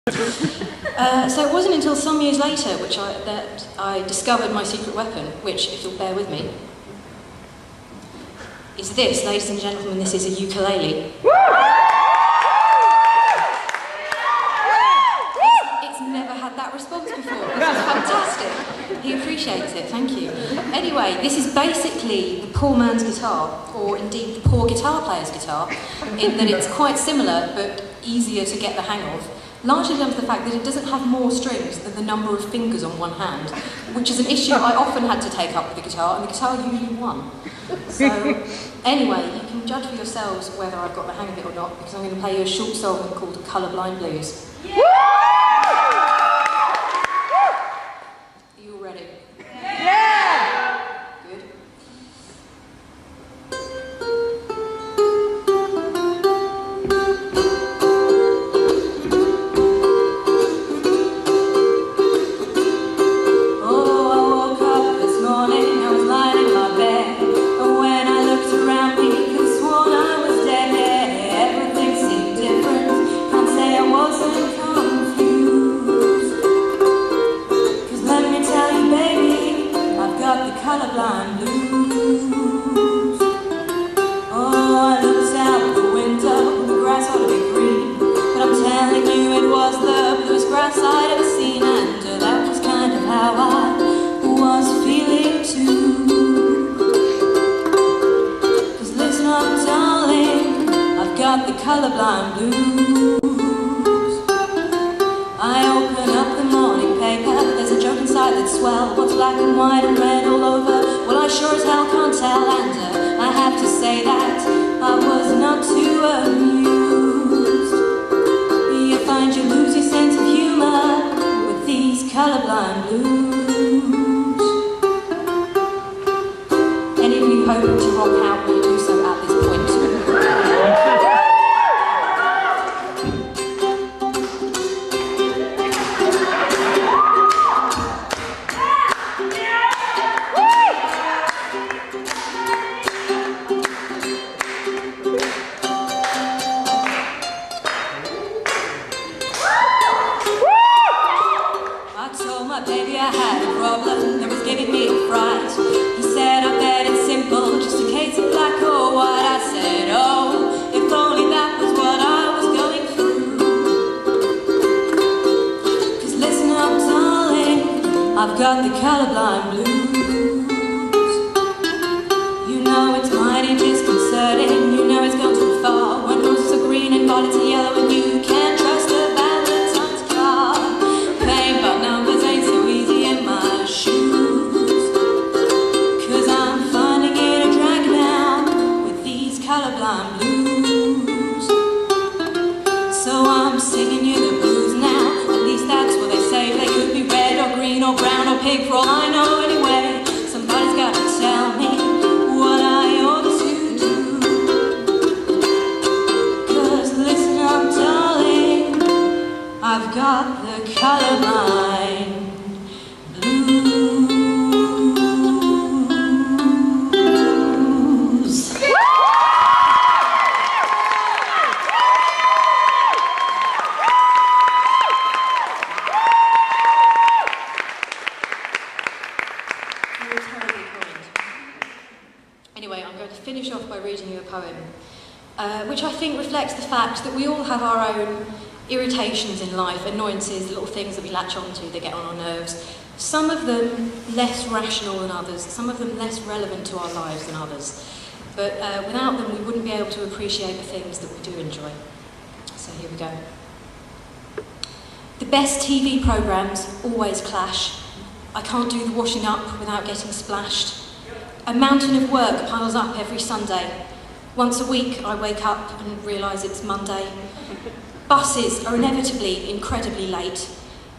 So it wasn't until some years later that I discovered my secret weapon, which, if you'll bear with me, is this, ladies and gentlemen, this is a ukulele. It's never had that response before. This is fantastic. He appreciates it, thank you. Anyway, this is basically the poor man's guitar, or indeed the poor guitar player's guitar, in that it's quite similar but easier to get the hang of. Largely down to the fact that it doesn't have more strings than the number of fingers on one hand, which is an issue I often had to take up with the guitar, and the guitar usually won. So, anyway, you can judge for yourselves whether I've got the hang of it or not, because I'm going to play you a short song called Colourblind Blues. Yeah. Are you all ready? Yeah! Good. Colourblind Blues. Oh, I looked out the window, the grass ought to be green, but I'm telling you it was the bluest grass I'd ever seen, and that was kind of how I was feeling too. 'Cause listen up, darling, I've got the colourblind blues. I open up the morning paper, there's a joke inside that's swell. What's black and white and red all over? Well, I sure as hell can't tell, and I have to say that I was not too amused. You find you lose your sense of humour with these colourblind blues. Any of you hoping to rock out will do so at this point. Baby, I had a problem that was giving me a fright. He said, I bet it's simple, just a case of black or white. I said, oh, if only that was what I was going through. 'Cause listen up, darling, I've got the colourblind blues. You know it's mighty disconcerting, you know it's gone too far, when roses are green and violets are yellow and you can't trust a Valentine's card. Pain by numbers ain't so easy in my shoes, 'cause I'm finding it a drag down with these colourblind blues. So I'm singing you the blues now, at least that's what they say. They could be red or green or brown or pink for all I know anyway. Somebody's got to tell me what I ought to do. 'Cause listen up, darling, I've got the colourblind blues. You're terribly kind. Anyway, I'm going to finish off by reading you a poem, which I think reflects the fact that we all have our own irritations in life, annoyances, little things that we latch onto that get on our nerves. Some of them less rational than others, some of them less relevant to our lives than others. But without them, we wouldn't be able to appreciate the things that we do enjoy. So here we go. The best TV programmes always clash. I can't do the washing up without getting splashed. A mountain of work piles up every Sunday. Once a week, I wake up and realise it's Monday. Buses are inevitably incredibly late.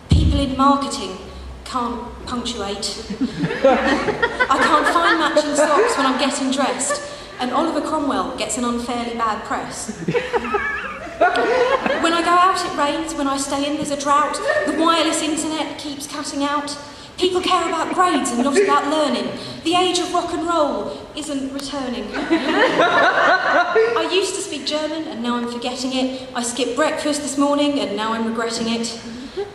People in marketing can't punctuate. I can't find matching socks when I'm getting dressed, and Oliver Cromwell gets an unfairly bad press. When I go out, it rains. When I stay in, there's a drought. The wireless internet keeps cutting out. People care about grades and not about learning. The age of rock and roll isn't returning. I used to speak German and now I'm forgetting it. I skipped breakfast this morning and now I'm regretting it.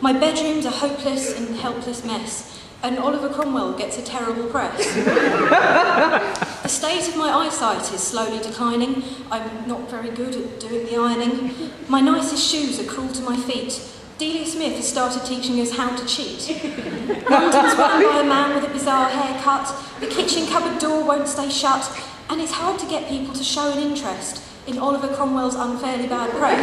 My bedroom's a hopeless and helpless mess. And Oliver Cromwell gets a terrible press. The state of my eyesight is slowly declining. I'm not very good at doing the ironing. My nicest shoes are cruel to my feet. Delia Smith has started teaching us how to cheat. London's run by a man with a bizarre haircut. The kitchen cupboard door won't stay shut. And it's hard to get people to show an interest in Oliver Cromwell's unfairly bad press.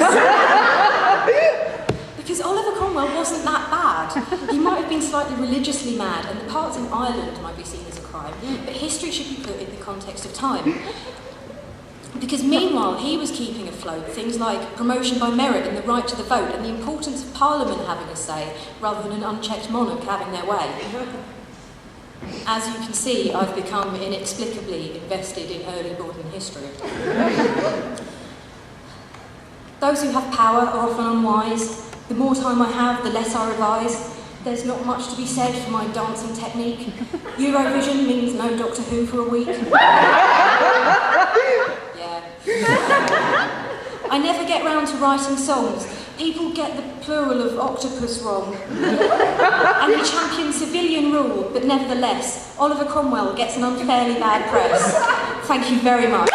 Because Oliver Cromwell wasn't that bad. He might have been slightly religiously mad, and the parts in Ireland might be seen as a crime, but history should be put in the context of time. Because meanwhile, he was keeping afloat things like promotion by merit and the right to the vote, and the importance of Parliament having a say, rather than an unchecked monarch having their way. As you can see, I've become inexplicably invested in early modern history. Those who have power are often unwise. The more time I have, the less I revise. There's not much to be said for my dancing technique. Eurovision means no Doctor Who for a week. Yeah. I never get round to writing songs. People get the plural of octopus wrong. And he champions civilian rule, but nevertheless, Oliver Cromwell gets an unfairly bad press. Thank you very much.